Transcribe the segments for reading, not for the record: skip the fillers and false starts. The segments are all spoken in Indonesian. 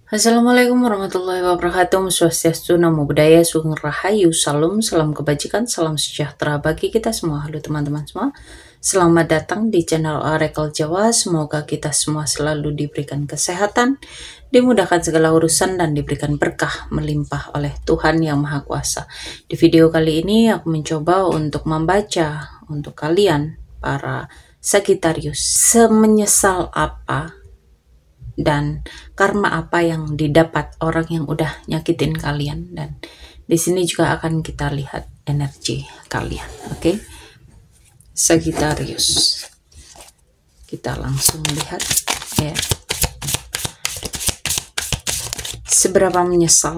Assalamualaikum warahmatullahi wabarakatuh. Om Swastiastu, Namo Buddhaya, Sugeng Rahayu, Salam, salam kebajikan, salam sejahtera bagi kita semua. Halo teman-teman semua, selamat datang di channel Oracle Jawa. Semoga kita semua selalu diberikan kesehatan, dimudahkan segala urusan, dan diberikan berkah melimpah oleh Tuhan Yang Maha Kuasa. Di video kali ini aku mencoba untuk membaca untuk kalian para Sagittarius, semenyesal apa dan karma apa yang didapat orang yang udah nyakitin kalian. Dan di sini juga akan kita lihat energi kalian. Oke, Sagittarius, kita langsung lihat ya, seberapa menyesal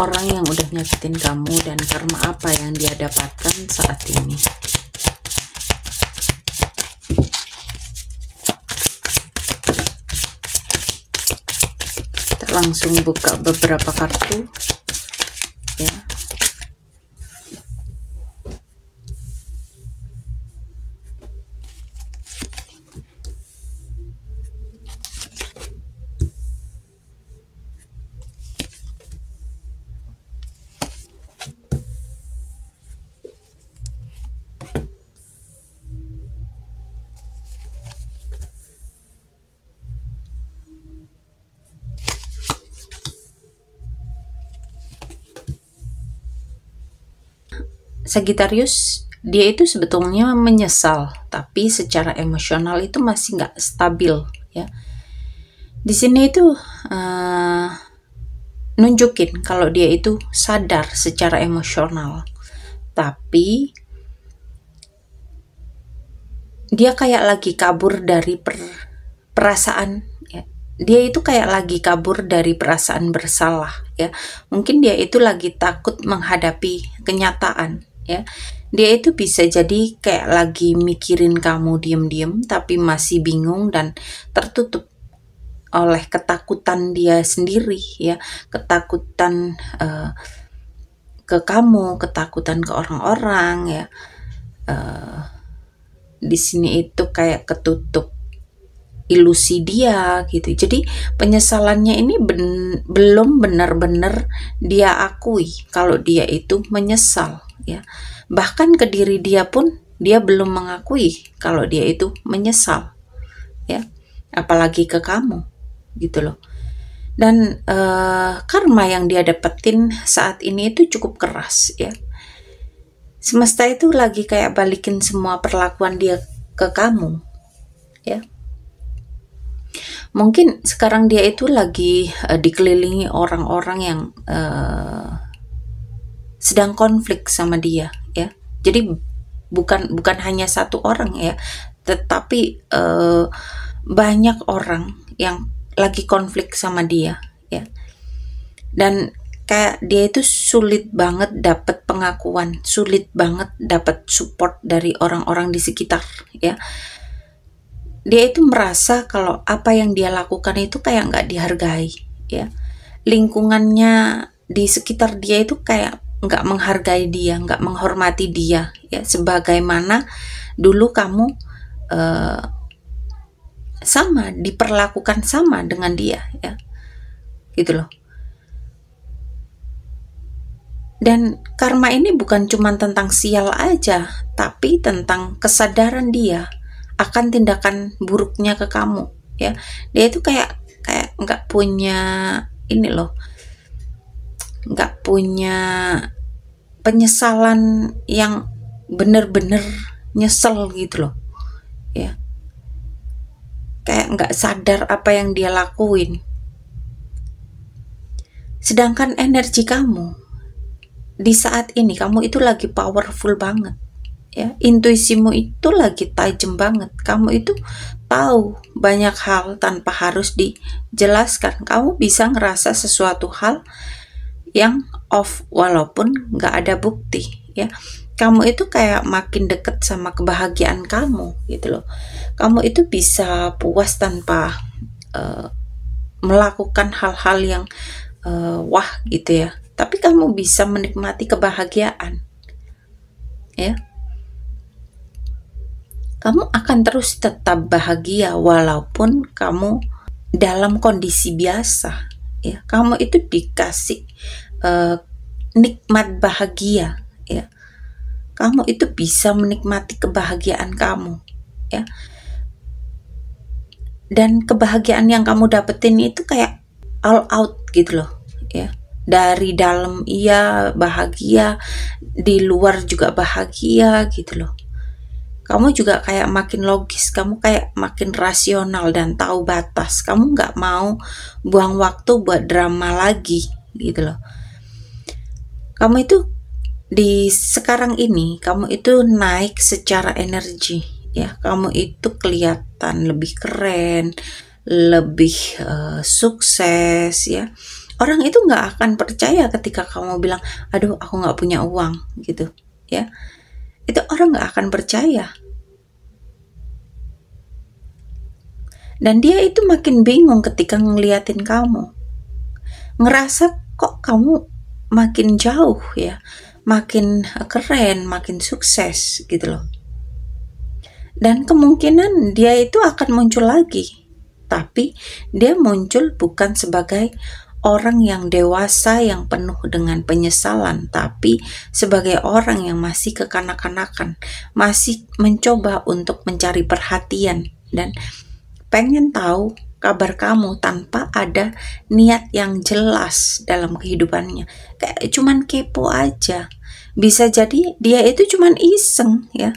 orang yang udah nyakitin kamu dan karma apa yang dia dapatkan saat ini. Langsung buka beberapa kartu ya. Sagittarius, dia itu sebetulnya menyesal, tapi secara emosional itu masih nggak stabil ya. Di sini itu nunjukin kalau dia itu sadar secara emosional, tapi dia kayak lagi kabur dari perasaan ya. Dia itu kayak lagi kabur dari perasaan bersalah ya. Mungkin dia itu lagi takut menghadapi kenyataan ya. Dia itu bisa jadi kayak lagi mikirin kamu diem-diem tapi masih bingung dan tertutup oleh ketakutan dia sendiri ya, ketakutan ke kamu, ketakutan ke orang-orang ya. Di sini itu kayak ketutup ilusi dia gitu. Jadi penyesalannya ini belum benar-benar dia akui kalau dia itu menyesal ya. Bahkan ke diri dia pun dia belum mengakui kalau dia itu menyesal ya, apalagi ke kamu gitu loh. Dan karma yang dia dapetin saat ini itu cukup keras ya. Semesta itu lagi kayak balikin semua perlakuan dia ke kamu ya. Mungkin sekarang dia itu lagi dikelilingi orang-orang yang sedang konflik sama dia ya. Jadi bukan hanya satu orang ya, tetapi banyak orang yang lagi konflik sama dia ya. Dan kayak dia itu sulit banget dapat pengakuan, sulit banget dapat support dari orang-orang di sekitar ya. Dia itu merasa kalau apa yang dia lakukan itu kayak nggak dihargai ya. Lingkungannya di sekitar dia itu kayak nggak menghargai dia, nggak menghormati dia ya, sebagaimana dulu kamu sama diperlakukan sama dengan dia ya, gitu loh. Dan karma ini bukan cuma tentang sial aja, tapi tentang kesadaran dia akan tindakan buruknya ke kamu ya. Dia itu kayak nggak punya ini loh, nggak punya penyesalan yang bener-bener nyesel gitu loh ya. Kayak nggak sadar apa yang dia lakuin. Sedangkan energi kamu di saat ini, kamu itu lagi powerful banget ya, intuisimu itu lagi tajam banget. Kamu itu tahu banyak hal tanpa harus dijelaskan. Kamu bisa ngerasa sesuatu hal yang off walaupun nggak ada bukti ya. Kamu itu kayak makin deket sama kebahagiaan kamu gitu loh. Kamu itu bisa puas tanpa melakukan hal-hal yang wah gitu ya, tapi kamu bisa menikmati kebahagiaan ya. Kamu akan terus tetap bahagia walaupun kamu dalam kondisi biasa, ya, kamu itu dikasih nikmat bahagia, ya. Kamu itu bisa menikmati kebahagiaan kamu, ya. Dan kebahagiaan yang kamu dapetin itu kayak all out gitu loh, ya. Dari dalam iya bahagia, di luar juga bahagia gitu loh. Kamu juga kayak makin logis, kamu kayak makin rasional dan tahu batas. Kamu nggak mau buang waktu buat drama lagi gitu loh. Kamu itu di sekarang ini, kamu itu naik secara energi, ya. Kamu itu kelihatan lebih keren, lebih sukses, ya. Orang itu nggak akan percaya ketika kamu bilang, aduh aku nggak punya uang gitu, ya. Itu orang nggak akan percaya. Dan dia itu makin bingung ketika ngeliatin kamu. Ngerasa kok kamu makin jauh, ya. Makin keren, makin sukses gitu loh. Dan kemungkinan dia itu akan muncul lagi. Tapi dia muncul bukan sebagai orang yang dewasa yang penuh dengan penyesalan, tapi sebagai orang yang masih kekanak-kanakan, masih mencoba untuk mencari perhatian dan pengen tahu kabar kamu tanpa ada niat yang jelas dalam kehidupannya. Kayak cuman kepo aja. Bisa jadi dia itu cuman iseng, ya.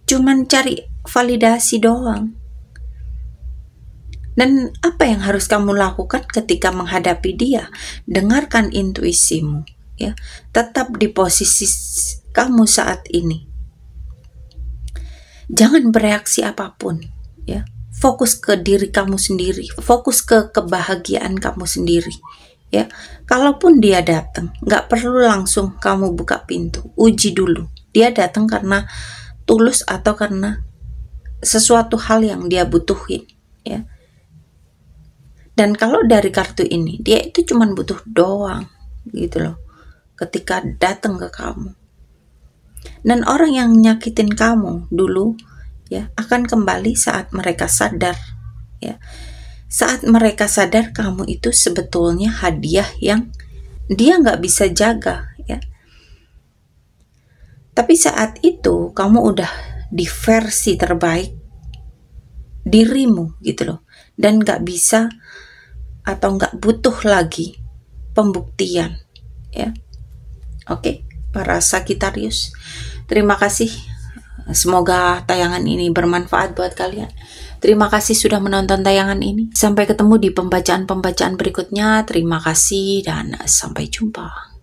Cuman cari validasi doang. Dan apa yang harus kamu lakukan ketika menghadapi dia? Dengarkan intuisimu, ya. Tetap di posisi kamu saat ini. Jangan bereaksi apapun, ya. Fokus ke diri kamu sendiri, fokus ke kebahagiaan kamu sendiri, ya. Kalaupun dia datang, nggak perlu langsung kamu buka pintu, uji dulu dia datang karena tulus atau karena sesuatu hal yang dia butuhin, ya. Dan kalau dari kartu ini, dia itu cuma butuh doang gitu loh ketika datang ke kamu. Dan orang yang nyakitin kamu dulu, ya, akan kembali saat mereka sadar, ya. Saat mereka sadar kamu itu sebetulnya hadiah yang dia nggak bisa jaga, ya. Tapi saat itu kamu udah di versi terbaik dirimu gitu loh, dan nggak bisa atau nggak butuh lagi pembuktian, ya. Oke, para Sagittarius, terima kasih. Semoga tayangan ini bermanfaat buat kalian. Terima kasih sudah menonton tayangan ini. Sampai ketemu di pembacaan-pembacaan berikutnya. Terima kasih dan sampai jumpa.